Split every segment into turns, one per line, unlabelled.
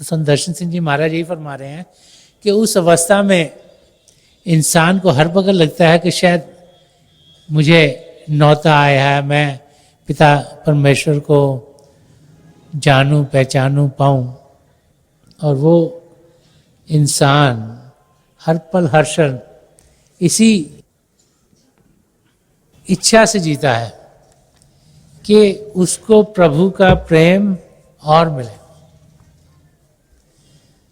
तो संदर्शन सिंह जी महाराज यही फरमा रहे हैं कि उस अवस्था में इंसान को हर वक्त लगता है कि शायद मुझे नौता आया है, मैं पिता परमेश्वर को जानूं, पहचानूं, पाऊं। और वो इंसान हर पल हर क्षण इसी इच्छा से जीता है कि उसको प्रभु का प्रेम और मिले।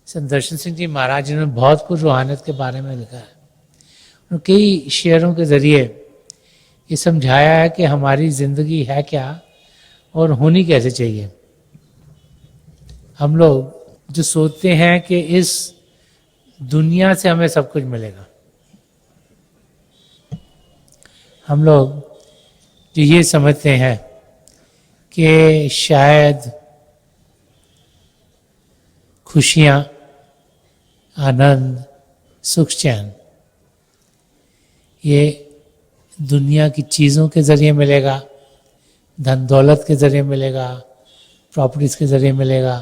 संदर्शन सिंह जी महाराज जी ने बहुत कुछ रूहानियत के बारे में लिखा है। उनके कई शेयरों के जरिए ये समझाया है कि हमारी जिंदगी है क्या और होनी कैसे चाहिए। हम लोग जो सोचते हैं कि इस दुनिया से हमें सब कुछ मिलेगा, हम लोग जो ये समझते हैं कि शायद खुशियां, आनंद, सुख, चैन ये दुनिया की चीज़ों के ज़रिए मिलेगा, धन दौलत के ज़रिए मिलेगा, प्रॉपर्टीज़ के ज़रिए मिलेगा,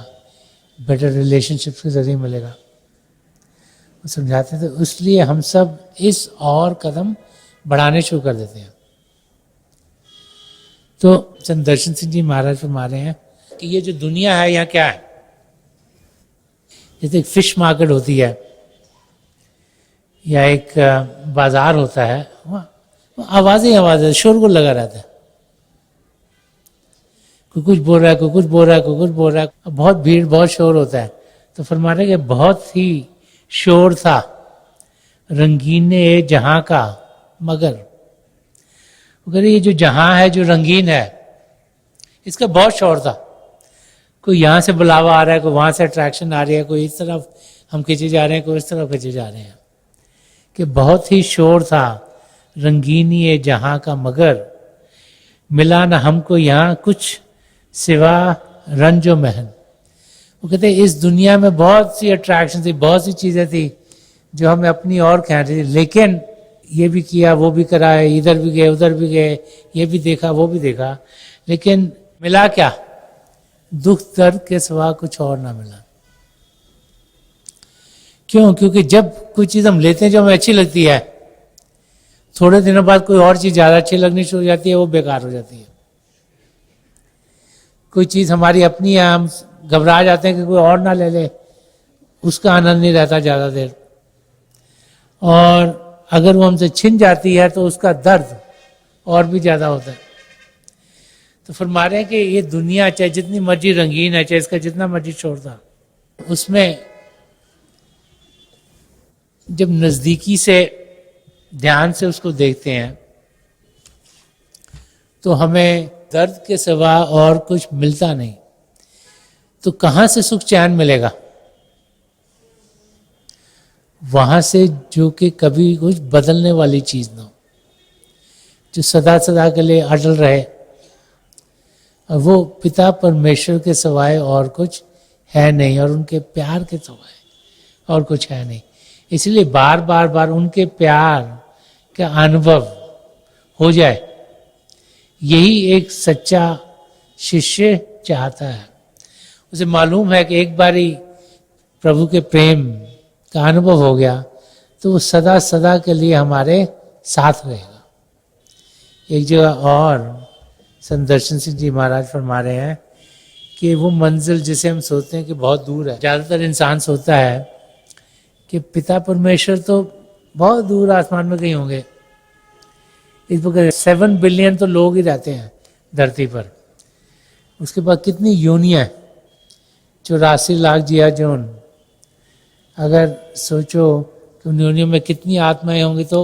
बेटर रिलेशनशिप्स के ज़रिए मिलेगा। वो समझाते थे, इसलिए हम सब इस और कदम बढ़ाने शुरू कर देते हैं। तो संदर्शन सिंह जी महाराज फरमा रहे हैं कि ये जो दुनिया है यहाँ क्या है, जैसे एक फिश मार्केट होती है या एक बाजार होता है, आवाज़ें शोरगुल लगा रहता है, कोई कुछ बोल रहा है, कोई कुछ बोल रहा है, कोई कुछ बोल रहा है, बहुत भीड़, बहुत शोर होता है। तो फरमा रहे कि बहुत ही शोर था रंगीने जहां का, मगर वो कह रहे ये जो जहां है, जो रंगीन है, इसका बहुत शोर था। कोई यहाँ से बुलावा आ रहा है, कोई वहाँ से अट्रैक्शन आ रही है, कोई इस तरफ हम खींचे जा रहे हैं, कोई इस तरफ खींचे जा रहे हैं, कि बहुत ही शोर था रंगीनी है जहां का, मगर मिला न हमको यहाँ कुछ सिवा रंजो महन। वो कहते इस दुनिया में बहुत सी अट्रैक्शन थी, बहुत सी चीज़ें थी जो हमें अपनी और खींच रही थी, लेकिन ये भी किया, वो भी करा है, इधर भी गए, उधर भी गए, ये भी देखा, वो भी देखा, लेकिन मिला क्या? दुख दर्द के सिवा कुछ और ना मिला। क्यों? क्योंकि जब कोई चीज़ हम लेते हैं जो हमें अच्छी लगती है, थोड़े दिनों बाद कोई और चीज़ ज़्यादा अच्छी लगनी शुरू हो जाती है, वो बेकार हो जाती है। कोई चीज़ हमारी अपनी है, हम घबरा जाते हैं कि कोई और ना ले ले, उसका आनंद नहीं रहता ज़्यादा देर, और अगर वो हमसे छिन जाती है तो उसका दर्द और भी ज़्यादा होता है। तो फरमा रहे हैं कि ये दुनिया चाहे जितनी मर्जी रंगीन है, चाहे इसका जितना मर्जी शोर था, उसमें जब नज़दीकी से ध्यान से उसको देखते हैं तो हमें दर्द के सिवा और कुछ मिलता नहीं। तो कहाँ से सुख चैन मिलेगा? वहाँ से जो कि कभी कुछ बदलने वाली चीज़ ना हो, जो सदा सदा के लिए अटल रहे, और वो पिता परमेश्वर के सिवाय और कुछ है नहीं, और उनके प्यार के सिवाय और कुछ है नहीं। इसलिए बार बार बार उनके प्यार का अनुभव हो जाए, यही एक सच्चा शिष्य चाहता है। उसे मालूम है कि एक बारी प्रभु के प्रेम का अनुभव हो गया तो वो सदा सदा के लिए हमारे साथ रहेगा। एक जगह और संदर्शन सिंह जी महाराज फरमा रहे हैं कि वो मंजिल जिसे हम सोचते हैं कि बहुत दूर है, ज़्यादातर इंसान सोचता है कि पिता परमेश्वर तो बहुत दूर आसमान में कहीं होंगे। इस प्रकार 7 बिलियन तो लोग ही रहते हैं धरती पर, उसके बाद कितनी योनियाँ, 84 लाख जिया जोन। अगर सोचो कि उन योनियों में कितनी आत्माएं होंगी तो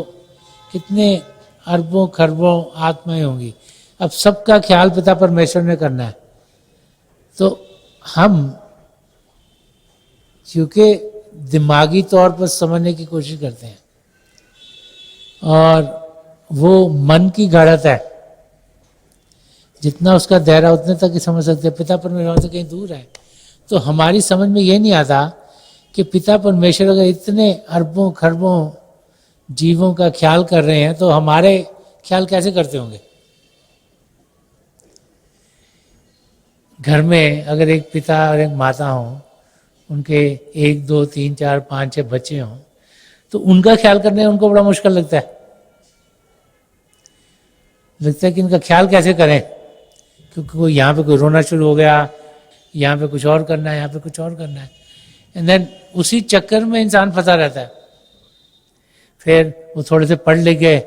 कितने अरबों खरबों आत्माएं होंगी। अब सबका ख्याल पिता परमेश्वर ने करना है, तो हम क्योंकि दिमागी तौर पर समझने की कोशिश करते हैं, और वो मन की गढ़त है, जितना उसका दायरा उतने तक ही समझ सकते हैं। पिता परमेश्वर से कहीं दूर है, तो हमारी समझ में ये नहीं आता कि पिता परमेश्वर अगर इतने अरबों खरबों जीवों का ख्याल कर रहे हैं तो हमारे ख्याल कैसे करते होंगे। घर में अगर एक पिता और एक माता हो, उनके 1 2 3 4 5 6 बच्चे हों, तो उनका ख्याल करने उनको बड़ा मुश्किल लगता है कि इनका ख्याल कैसे करें, क्योंकि कोई यहाँ पे कोई रोना शुरू हो गया, यहाँ पे कुछ और करना है, यहाँ पे कुछ और करना है, एंड देन उसी चक्कर में इंसान फंसा रहता है। फिर वो थोड़े से पढ़ लिख गए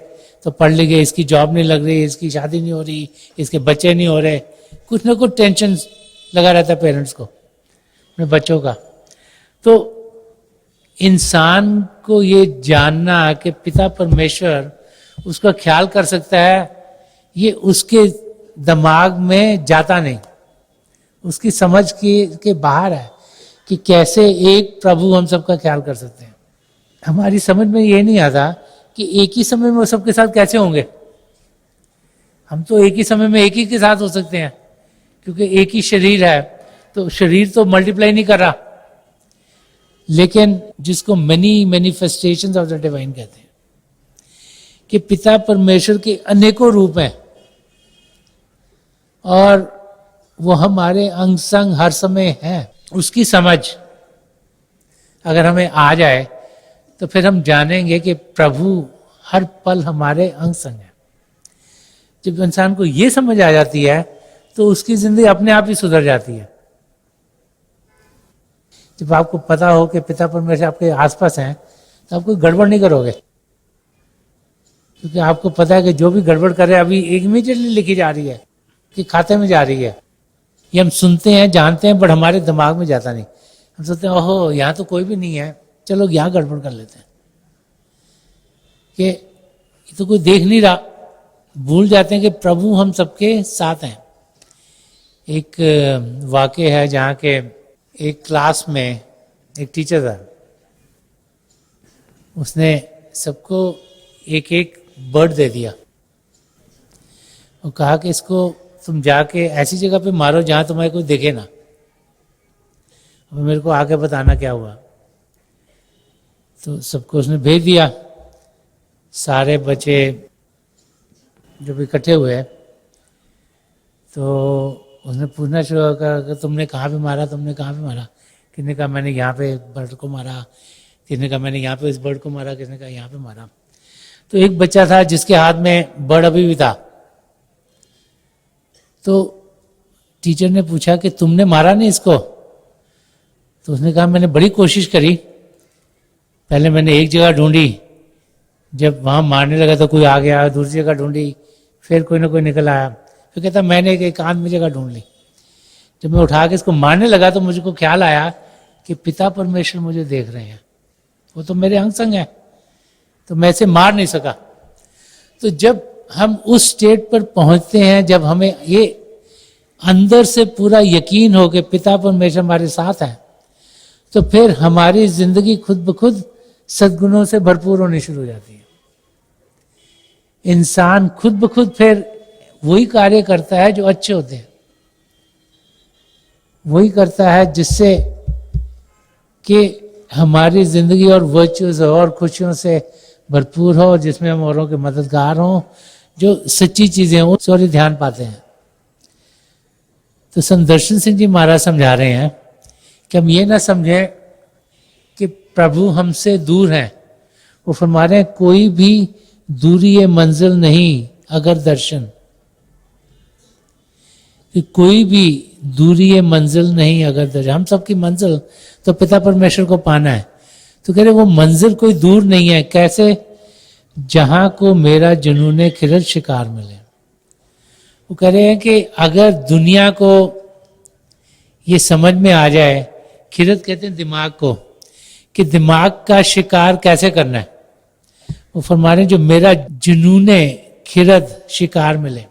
तो पढ़ लिख गए, इसकी जॉब नहीं लग रही, इसकी शादी नहीं हो रही, इसके बच्चे नहीं हो रहे, कुछ ना कुछ टेंशन लगा रहता है पेरेंट्स को अपने बच्चों का। तो इंसान को ये जानना कि पिता परमेश्वर उसका ख्याल कर सकता है, ये उसके दिमाग में जाता नहीं, उसकी समझ के बाहर है कि कैसे एक प्रभु हम सबका ख्याल कर सकते हैं। हमारी समझ में ये नहीं आता कि एक ही समय में वो सबके साथ कैसे होंगे। हम तो एक ही समय में एक ही के साथ हो सकते हैं, क्योंकि एक ही शरीर है, तो शरीर तो मल्टीप्लाई नहीं कर रहा। लेकिन जिसको many manifestations of the divine कहते हैं कि पिता परमेश्वर के अनेकों रूप हैं और वो हमारे अंग संग हर समय हैं। उसकी समझ अगर हमें आ जाए तो फिर हम जानेंगे कि प्रभु हर पल हमारे अंग संग है। जब इंसान को ये समझ आ जाती है तो उसकी जिंदगी अपने आप ही सुधर जाती है। जब आपको पता हो कि पिता परमेश्वर आपके आसपास हैं तो आप कोई गड़बड़ नहीं करोगे, क्योंकि आपको पता है कि जो भी गड़बड़ करे अभी इमीडिएटली लिखी जा रही है कि खाते में जा रही है। ये हम सुनते हैं जानते हैं, बट हमारे दिमाग में जाता नहीं। हम सोचते हैं ओहो यहाँ तो कोई भी नहीं है, चलो यहाँ गड़बड़ कर लेते हैं, कि ये तो कोई देख नहीं रहा। भूल जाते हैं कि प्रभु हम सबके साथ हैं। एक वाक्य है जहाँ के एक क्लास में एक टीचर था, उसने सबको एक एक बर्ड दे दिया और कहा कि इसको तुम जाके ऐसी जगह पे मारो जहां तुम्हारे कोई देखे ना, और मेरे को आके बताना क्या हुआ। तो सबको उसने भेज दिया। सारे बच्चे जब इकट्ठे हुए तो उसने पूछना शुरू कर तुमने कहाँ पे मारा, तुमने कहाँ पे मारा। किसने कहा मैंने यहाँ पे बर्ड को मारा, किसने कहा मैंने यहाँ पे इस बर्ड को मारा, किसने कहा यहाँ पे मारा। तो एक बच्चा था जिसके हाथ में बर्ड अभी भी था। तो टीचर ने पूछा कि तुमने मारा नहीं इसको। तो उसने कहा मैंने बड़ी कोशिश करी, पहले मैंने एक जगह ढूंढी, जब वहां मारने लगा तो कोई आ गया, दूसरी जगह ढूंढी, फिर कोई ना कोई निकल आया। फिर कहता मैंने एक आध में जगह ढूंढ ली। जब मैं उठा के इसको मारने लगा तो मुझको ख्याल आया कि पिता परमेश्वर मुझे देख रहे हैं, वो तो मेरे अंग संग है, तो मैं इसे मार नहीं सका। तो जब हम उस स्टेट पर पहुंचते हैं, जब हमें ये अंदर से पूरा यकीन हो कि पिता परमेश्वर हमारे साथ है, तो फिर हमारी जिंदगी खुद ब खुद सद्गुणों से भरपूर होनी शुरू हो जाती है। इंसान खुद ब खुद फिर वही कार्य करता है जो अच्छे होते हैं, वही करता है जिससे कि हमारी जिंदगी और वर्चुअस और खुशियों से भरपूर हो, जिसमें हम औरों के मददगार हों, जो सच्ची चीजें हों उस और ध्यान पाते हैं। तो संत दर्शन सिंह जी महाराज समझा रहे हैं कि हम ये ना समझें कि प्रभु हमसे दूर हैं। वो फरमा रहे हैं कोई भी दूरी ये मंजिल नहीं अगर दर्शन, कि कोई भी दूरी ये मंजिल नहीं अगर दर्शन। हम सबकी मंजिल तो पिता परमेश्वर को पाना है। तो कह रहे वो मंजिल कोई दूर नहीं है। कैसे? जहां को मेरा जुनूने खिरद शिकार मिले। वो कह रहे हैं कि अगर दुनिया को ये समझ में आ जाए, खिरद कहते हैं दिमाग को, कि दिमाग का शिकार कैसे करना है। वो फरमा रहे हैं जो मेरा जुनूने खिरद शिकार मिले,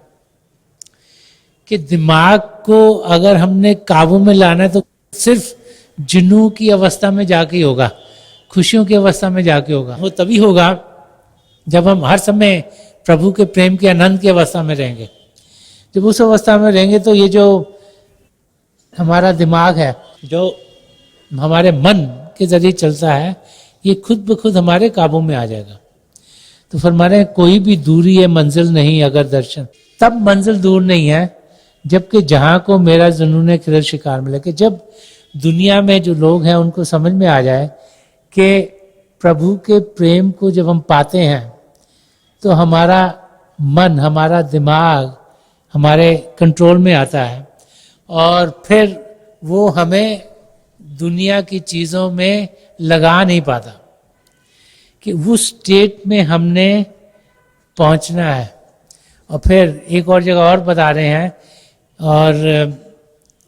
कि दिमाग को अगर हमने काबू में लाना है तो सिर्फ जुनू की अवस्था में जाके होगा, खुशियों की अवस्था में जाके होगा। वो तभी होगा जब हम हर समय प्रभु के प्रेम के आनंद की अवस्था में रहेंगे। जब उस अवस्था में रहेंगे तो ये जो हमारा दिमाग है, जो हमारे मन के जरिए चलता है, ये खुद ब खुद हमारे काबू में आ जाएगा। तो फरमा रहे हैं कोई भी दूरी है मंजिल नहीं अगर दर्शन। तब मंजिल दूर नहीं है जबकि जहां को मेरा जुनून खिरद शिकार मिले, कि जब दुनिया में जो लोग हैं उनको समझ में आ जाए कि प्रभु के प्रेम को जब हम पाते हैं तो हमारा मन, हमारा दिमाग हमारे कंट्रोल में आता है और फिर वो हमें दुनिया की चीज़ों में लगा नहीं पाता, कि उस स्टेट में हमने पहुंचना है। और फिर एक और जगह और बता रहे हैं, और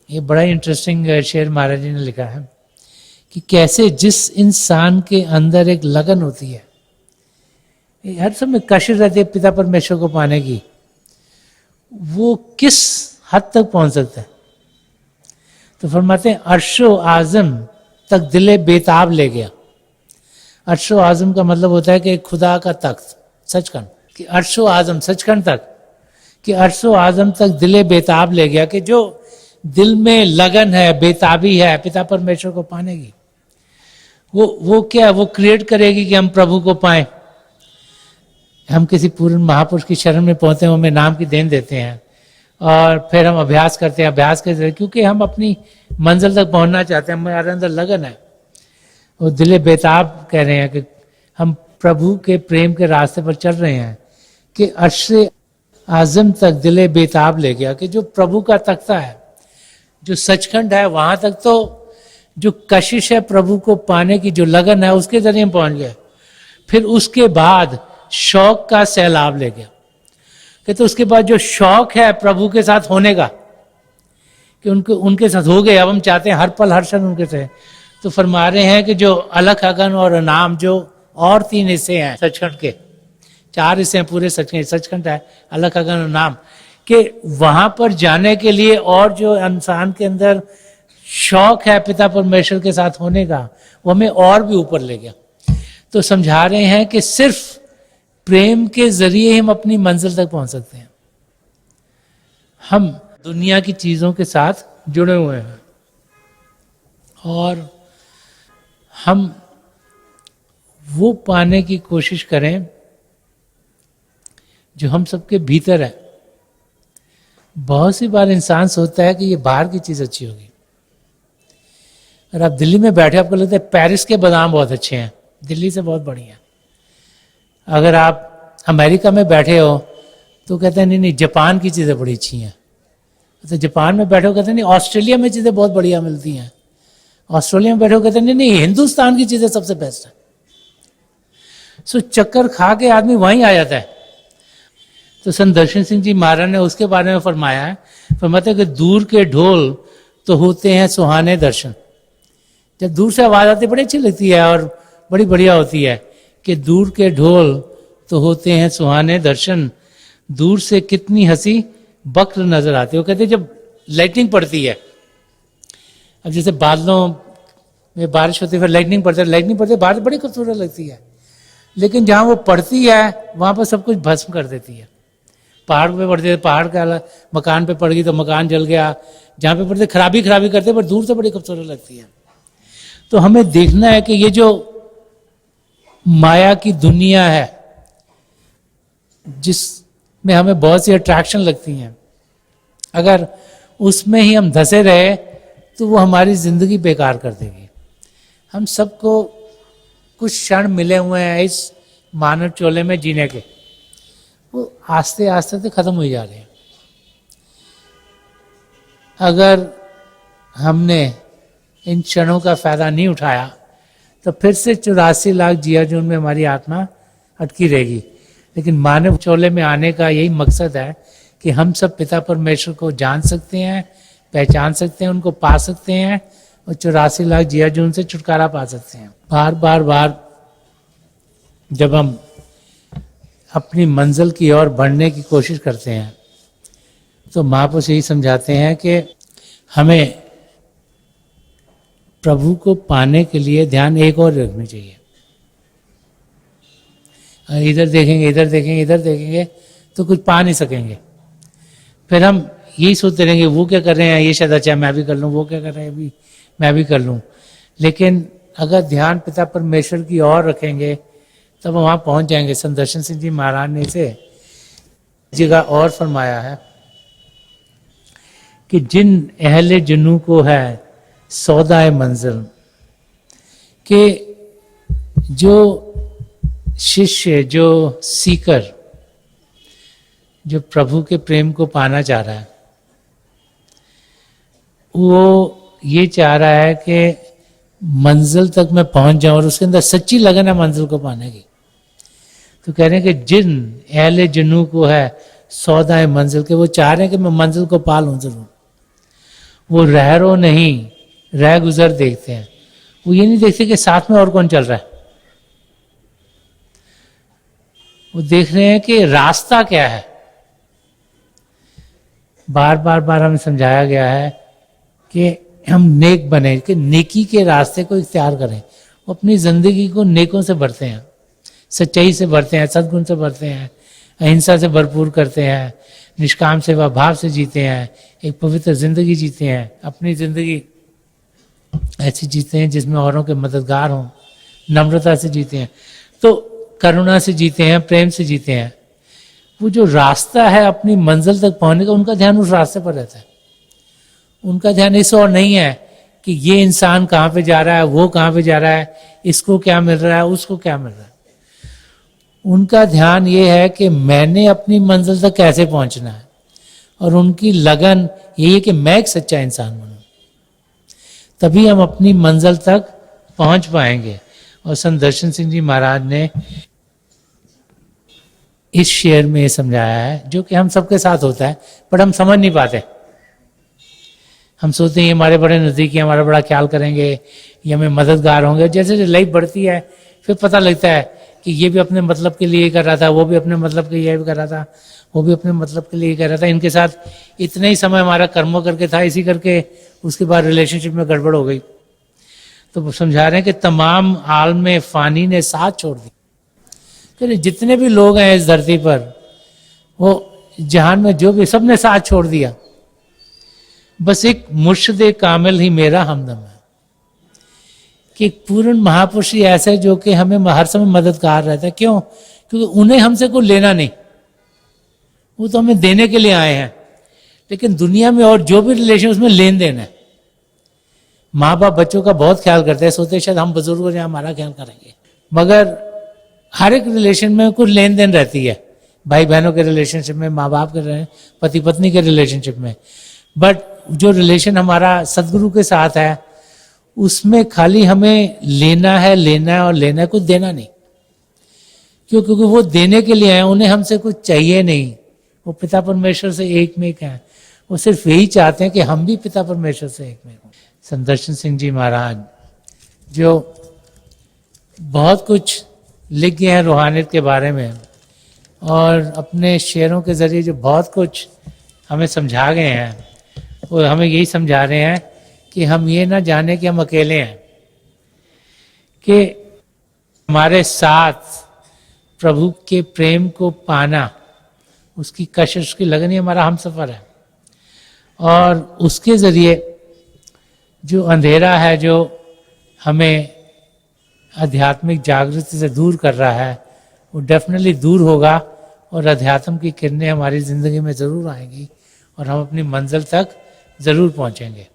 ये बड़ा इंटरेस्टिंग शेर महाराज जी ने लिखा है कि कैसे जिस इंसान के अंदर एक लगन होती है, हर समय कशिश रहती है पिता परमेश्वर को पाने की, वो किस हद तक पहुंच सकता है। तो फरमाते हैं अर्शो आजम तक दिले बेताब ले गया। अर्शो आजम का मतलब होता है कि खुदा का तख्त, सचखंड, कि अर्शो आजम सचखंड तक, कि अर्शो आजम तक दिले बेताब ले गया, कि जो दिल में लगन है, बेताबी है पिता परमेश्वर को पाने की, वो क्या, वो क्रिएट करेगी कि हम प्रभु को पाएं। हम किसी पूर्ण महापुरुष की शरण में पहुंचते हैं, हमें नाम की देन देते हैं और फिर हम अभ्यास करते हैं, क्योंकि हम अपनी मंजिल तक पहुंचना चाहते हैं, हमारे अंदर लगन है। वो दिले बेताब कह रहे हैं कि हम प्रभु के प्रेम के रास्ते पर चल रहे हैं, कि अर्शे आजम तक दिले बेताब ले गया, कि जो प्रभु का तख्ता है, जो सचखंड है, वहां तक तो जो कशिश है प्रभु को पाने की, जो लगन है, उसके जरिए हम पहुंच गए। फिर उसके बाद शौक का सैलाब ले गया, कि तो उसके बाद जो शौक है प्रभु के साथ होने का, कि उनके साथ हो गए, अब हम चाहते हैं हर पल हर क्षण उनके साथ। तो फरमा रहे हैं कि जो अलख अगन और नाम, जो और 3 हिस्से हैं सचखंड के, 4 हिस्से हैं पूरे सचखंड, सचखंड है, अलख अगन और नाम, कि वहां पर जाने के लिए और जो इंसान के अंदर शौक है पिता परमेश्वर के साथ होने का, वो हमें और भी ऊपर ले गया। तो समझा रहे हैं कि सिर्फ प्रेम के जरिए हम अपनी मंजिल तक पहुंच सकते हैं। हम दुनिया की चीजों के साथ जुड़े हुए हैं और हम वो पाने की कोशिश करें जो हम सबके भीतर है। बहुत सी बार इंसान सोचता है कि ये बाहर की चीज अच्छी होगी। अगर आप दिल्ली में बैठे, आपको लगता है पेरिस के बादाम बहुत अच्छे हैं, दिल्ली से बहुत बढ़िया। अगर आप अमेरिका में बैठे हो तो कहते हैं नहीं नहीं जापान की चीज़ें बड़ी अच्छी हैं। तो जापान में बैठे हो कहते हैं नहीं ऑस्ट्रेलिया में चीज़ें बहुत बढ़िया मिलती हैं। ऑस्ट्रेलिया में बैठे हो कहते हैं नहीं नहीं हिंदुस्तान की चीज़ें सबसे बेस्ट है। सो चक्कर खा के आदमी वहीं आ जाता है। तो संत दर्शन सिंह जी महाराज ने उसके बारे में फरमाया है, फरमाते हैं कि दूर के ढोल तो होते हैं सुहाने दर्शन। जब दूर से आवाज़ आती है बड़ी अच्छी लगती है और बड़ी बढ़िया होती है, कि दूर के ढोल तो होते हैं सुहाने दर्शन, दूर से कितनी हंसी बक्र नजर आती है। वो कहते हैं जब लाइटनिंग पड़ती है, अब जैसे बादलों में बारिश होती है फिर लाइटनिंग पड़ती है, बारिश बड़ी खूबसूरत लगती है, लेकिन जहाँ वो पड़ती है वहाँ पर सब कुछ भस्म कर देती है। पहाड़ पे पड़ती है, पहाड़ का मकान पे पड़ गई तो मकान जल गया, जहाँ पे पड़ते खराबी करते, पर दूर से बड़ी खूबसूरत लगती है। तो हमें देखना है कि ये जो माया की दुनिया है जिसमें हमें बहुत सी अट्रैक्शन लगती हैं, अगर उसमें ही हम धंसे रहे तो वो हमारी जिंदगी बेकार कर देगी। हम सबको कुछ क्षण मिले हुए हैं इस मानव चोले में जीने के, वो आस्ते आस्ते से खत्म हो जा रहे हैं। अगर हमने इन क्षणों का फायदा नहीं उठाया तो फिर से 84 लाख जिया जून में हमारी आत्मा अटकी रहेगी। लेकिन मानव चोले में आने का यही मकसद है कि हम सब पिता परमेश्वर को जान सकते हैं, पहचान सकते हैं, उनको पा सकते हैं और 84 लाख जिया जून से छुटकारा पा सकते हैं। बार बार जब हम अपनी मंजिल की ओर बढ़ने की कोशिश करते हैं तो महापुरुष यही समझाते हैं कि हमें प्रभु को पाने के लिए ध्यान एक और रखनी चाहिए। इधर देखेंगे तो कुछ पा नहीं सकेंगे। फिर हम यही सोचते रहेंगे वो क्या कर रहे हैं, ये शायद अच्छा मैं भी कर लूँ, वो क्या कर रहे हैं अभी मैं भी कर लूँ। लेकिन अगर ध्यान पिता परमेश्वर की ओर रखेंगे तब हम वहाँ पहुँच जाएंगे। संत दर्शन सिंह जी महाराज ने इसे जगह और फरमाया है कि जिन अहले जुनू को है सौदाए मंजिल के जो शिष्य, जो सीकर, जो प्रभु के प्रेम को पाना चाह रहा है, वो ये चाह रहा है कि मंजिल तक मैं पहुंच जाऊं और उसके अंदर सच्ची लगन है मंजिल को पाने की। तो कह रहे हैं कि जिन अहले जुनू को है सौदा है मंजिल के, वो चाह रहे हैं कि मैं मंजिल को पा लूं जरूर। वो रहरो नहीं रह गुजर देखते हैं, वो ये नहीं देखते कि साथ में और कौन चल रहा है। वो देख रहे हैं कि रास्ता क्या है। बार बार हमें समझाया गया है कि हम नेक बने, कि नेकी के रास्ते को इख्तियार करें। वो अपनी जिंदगी को नेकों से भरते हैं, सच्चाई से भरते हैं, सद्गुण से भरते हैं, अहिंसा से भरपूर करते हैं, निष्काम सेवा भाव से जीते हैं, एक पवित्र जिंदगी जीते हैं। अपनी जिंदगी ऐसी जीते हैं जिसमें औरों के मददगार हों, नम्रता से जीते हैं, तो करुणा से जीते हैं, प्रेम से जीते हैं। वो जो रास्ता है अपनी मंजिल तक पहुंचने का, उनका ध्यान उस रास्ते पर रहता है। उनका ध्यान इस और नहीं है कि ये इंसान कहाँ पे जा रहा है, वो कहाँ पे जा रहा है, इसको क्या मिल रहा है, उसको क्या मिल रहा है। उनका ध्यान ये है कि मैंने अपनी मंजिल तक कैसे पहुंचना है, और उनकी लगन यही है कि मैं एक सच्चा इंसान बनूं, तभी हम अपनी मंजिल तक पहुंच पाएंगे। और संत दर्शन सिंह जी महाराज ने इस शेर में ये समझाया है, जो कि हम सबके साथ होता है पर हम समझ नहीं पाते। हम सोचते हैं ये हमारे बड़े नज़दीकी, हमारा बड़ा ख्याल करेंगे, ये हमें मददगार होंगे। जैसे जैसे लाइफ बढ़ती है फिर पता लगता है कि ये भी अपने मतलब के लिए कर रहा था, वो भी अपने मतलब के लिए कर रहा था, वो भी अपने मतलब के लिए कर रहा था। इनके साथ इतना ही समय हमारा कर्मों करके था, इसी करके उसके बाद रिलेशनशिप में गड़बड़ हो गई। तो वो समझा रहे हैं कि तमाम आलम में फ़ानी ने साथ छोड़ दी। तो जितने भी लोग हैं इस धरती पर, वो जहान में जो भी, सब ने साथ छोड़ दिया। बस एक मुर्शिद कामिल ही मेरा हमदम है, कि एक पूर्ण महापुरुष ही ऐसा है जो कि हमें हर समय मददगार रहता है। क्यों? क्योंकि उन्हें हमसे कोई लेना नहीं, वो तो हमें देने के लिए आए हैं। लेकिन दुनिया में और जो भी रिलेशन, उसमें लेन देन है। माँ बाप बच्चों का बहुत ख्याल करते हैं, सोचते शायद हम बुजुर्ग हो जाए हमारा ख्याल करेंगे, मगर हर एक रिलेशन में कुछ लेन देन रहती है। भाई बहनों के रिलेशनशिप में, माँ बाप के, पति पत्नी के रिलेशनशिप में। बट जो रिलेशन हमारा सदगुरु के साथ है, उसमें खाली हमें लेना है और लेना है, कुछ देना नहीं। क्यों? क्योंकि वो देने के लिए हैं, उन्हें हमसे कुछ चाहिए नहीं। वो पिता परमेश्वर से एक में एक हैं। वो सिर्फ यही चाहते हैं कि हम भी पिता परमेश्वर से एक में एक हों। संत दर्शन सिंह जी महाराज जो बहुत कुछ लिख गए हैं रूहानियत के बारे में, और अपने शेरों के जरिए जो बहुत कुछ हमें समझा गए हैं, वो हमें यही समझा रहे हैं कि हम ये ना जाने कि हम अकेले हैं, कि हमारे साथ प्रभु के प्रेम को पाना, उसकी कशिश की लगन ही हमारा हमसफर है। और उसके जरिए जो अंधेरा है, जो हमें आध्यात्मिक जागृति से दूर कर रहा है, वो डेफिनेटली दूर होगा, और अध्यात्म की किरणें हमारी ज़िंदगी में ज़रूर आएंगी, और हम अपनी मंजिल तक ज़रूर पहुँचेंगे।